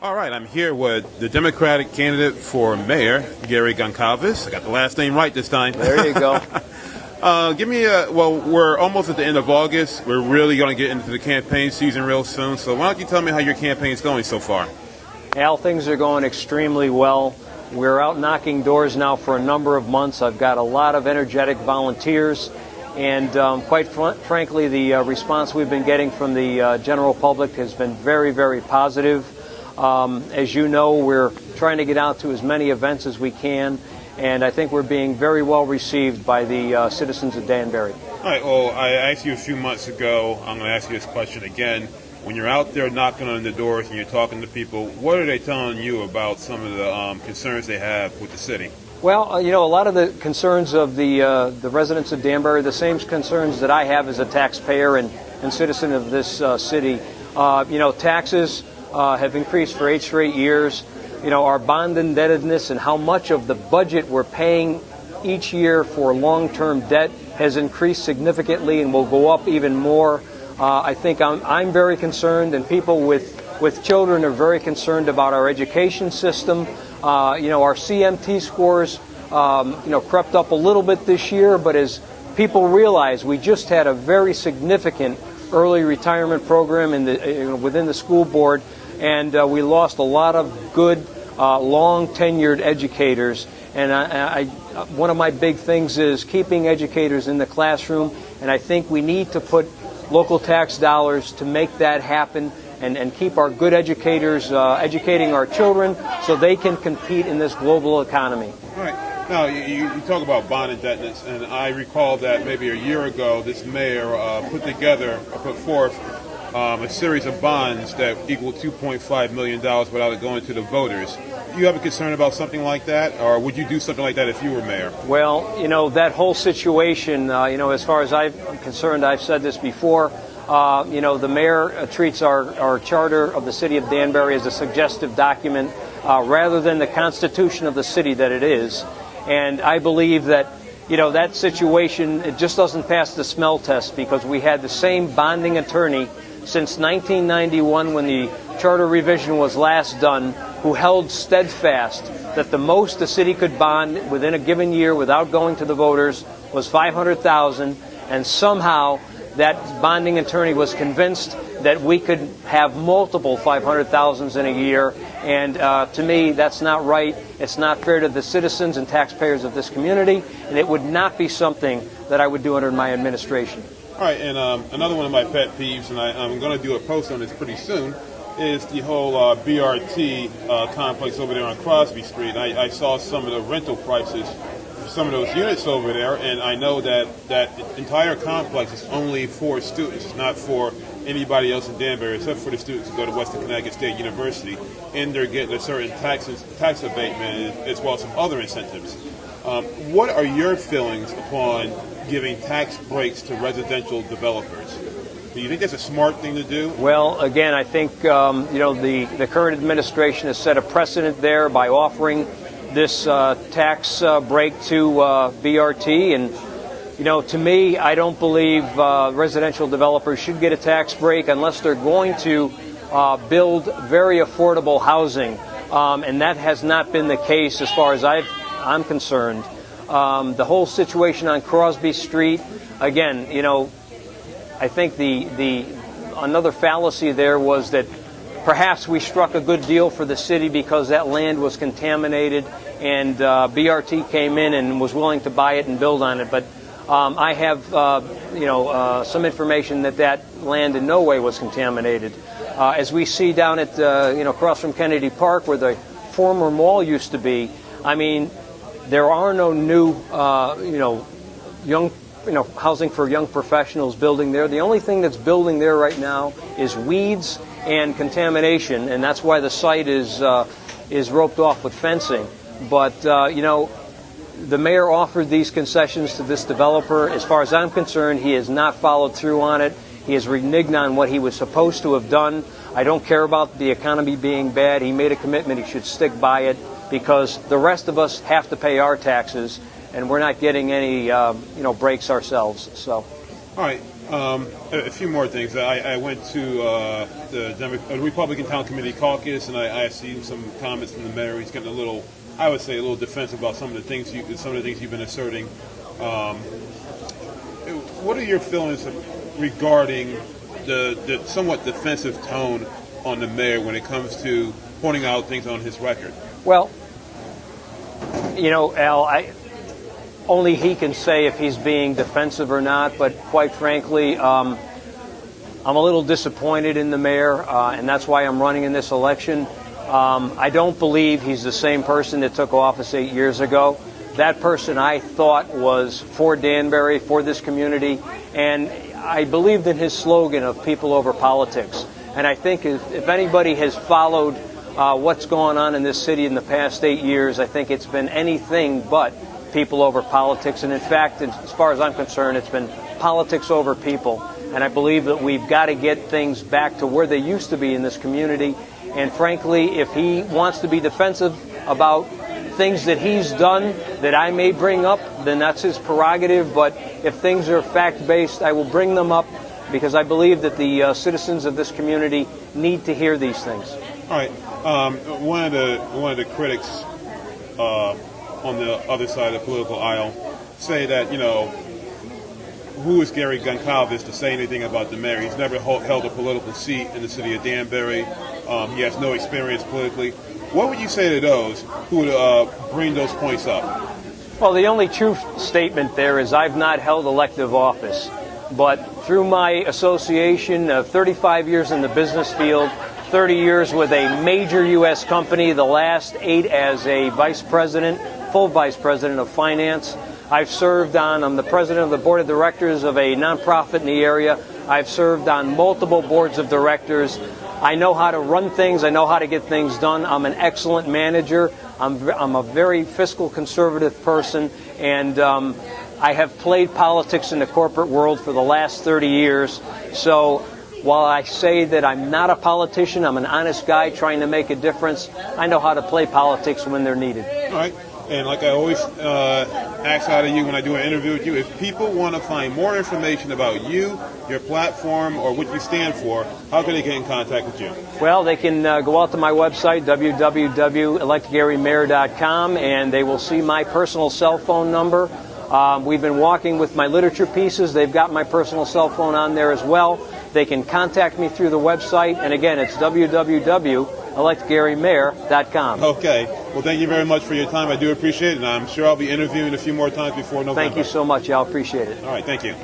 All right, I'm here with the Democratic candidate for mayor, Gary Goncalves. I got the last name right this time. There you go. Well, we're almost at the end of August. We're really going to get into the campaign season real soon. So why don't you tell me how your campaign's going so far? Al, things are going extremely well. We're out knocking doors now for a number of months. I've got a lot of energetic volunteers. And quite frankly, the response we've been getting from the general public has been very, very positive. As you know, we're trying to get out to as many events as we can, and I think we're being very well received by the citizens of Danbury. All right, well, I asked you a few months ago. I'm going to ask you this question again. When you're out there knocking on the doors and you're talking to people, what are they telling you about some of the concerns they have with the city? Well, a lot of the concerns of the residents of Danbury are the same concerns that I have as a taxpayer and citizen of this city. Taxes have increased for 8 straight years. Our bond indebtedness and how much of the budget we're paying each year for long-term debt has increased significantly and will go up even more. I think I'm very concerned, and people with children are very concerned about our education system. Our CMT scores, crept up a little bit this year, but as people realize, we just had a very significant early retirement program within the school board, and we lost a lot of good, long-tenured educators. And one of my big things is keeping educators in the classroom, and I think we need to put local tax dollars to make that happen and keep our good educators educating our children so they can compete in this global economy. All right. Now, you talk about bond indebtedness, and I recall that maybe a year ago this mayor put forth a series of bonds that equal $2.5 million without it going to the voters. Do you have a concern about something like that, or would you do something like that if you were mayor? Well, that whole situation, as far as I'm concerned, I've said this before, the mayor treats our charter of the city of Danbury as a suggestive document rather than the constitution of the city that it is. And I believe that, that situation, it just doesn't pass the smell test because we had the same bonding attorney since 1991 when the charter revision was last done, who held steadfast that the most the city could bond within a given year without going to the voters was $500,000, and somehow that bonding attorney was convinced that we could have multiple $500,000s in a year, and to me that's not right. It's not fair to the citizens and taxpayers of this community, and it would not be something that I would do under my administration. All right, and another one of my pet peeves, and I'm going to do a post on this pretty soon, is the whole BRT complex over there on Crosby Street. I saw some of the rental prices for some of those units over there, and I know that entire complex is only for students. It's not for anybody else in Danbury except for the students who go to Western Connecticut State University, and they're getting a certain tax abatement as well as some other incentives. What are your feelings upon giving tax breaks to residential developers? Do you think that's a smart thing to do? Well, again, I think the current administration has set a precedent there by offering this tax break to BRT, and to me, I don't believe residential developers should get a tax break unless they're going to build very affordable housing, and that has not been the case as far as I'm concerned. The whole situation on Crosby Street, again, I think another fallacy there was that perhaps we struck a good deal for the city because that land was contaminated and BRT came in and was willing to buy it and build on it. But I have, some information that land in no way was contaminated. As we see down at, across from Kennedy Park where the former mall used to be, I mean, there are no new, housing for young professionals building there. The only thing that's building there right now is weeds and contamination, and that's why the site is roped off with fencing. But, the mayor offered these concessions to this developer. As far as I'm concerned, he has not followed through on it. He has reneged on what he was supposed to have done. I don't care about the economy being bad. He made a commitment. He should stick by it because the rest of us have to pay our taxes, and we're not getting any, breaks ourselves. So, all right. A few more things. I went to the Republican Town Committee caucus, and I seen some comments from the mayor. He's getting a little, I would say, a little defensive about some of the things you've been asserting. What are your feelings regarding the somewhat defensive tone on the mayor when it comes to pointing out things on his record? Well, Al, only he can say if he's being defensive or not, but quite frankly, I'm a little disappointed in the mayor, and that's why I'm running in this election. I don't believe he's the same person that took office 8 years ago. That person I thought was for Danbury, for this community, and I believed in his slogan of people over politics. And I think if anybody has followed what's going on in this city in the past 8 years, I think it's been anything but people over politics. And in fact, as far as I'm concerned, it's been politics over people. And I believe that we've got to get things back to where they used to be in this community. And frankly, if he wants to be defensive about things that he's done that I may bring up, then that's his prerogative. But if things are fact-based, I will bring them up because I believe that the citizens of this community need to hear these things. All right. One of the critics on the other side of the political aisle say that, who is Gary Goncalves to say anything about the mayor? He's never held a political seat in the city of Danbury. He has no experience politically. What would you say to those who would bring those points up? Well, the only true statement there is I've not held elective office. But through my association of 35 years in the business field, 30 years with a major U.S. company, the last 8 as a vice president, full vice president of finance. I'm the president of the board of directors of a nonprofit in the area. I've served on multiple boards of directors. I know how to run things. I know how to get things done. I'm an excellent manager. I'm a very fiscal conservative person, and I have played politics in the corporate world for the last 30 years. So while I say that I'm not a politician, I'm an honest guy trying to make a difference. I know how to play politics when they're needed. All right. And like I always ask out of you when I do an interview with you, if people want to find more information about you, your platform, or what you stand for, how can they get in contact with you? Well, they can go out to my website, www.electgarymayor.com, and they will see my personal cell phone number. We've been walking with my literature pieces. They've got my personal cell phone on there as well. They can contact me through the website, and again, it's www.electgarymayor.com. Okay. Well, thank you very much for your time. I do appreciate it, and I'm sure I'll be interviewing a few more times before November. Thank you so much. I'll appreciate it. All right. Thank you.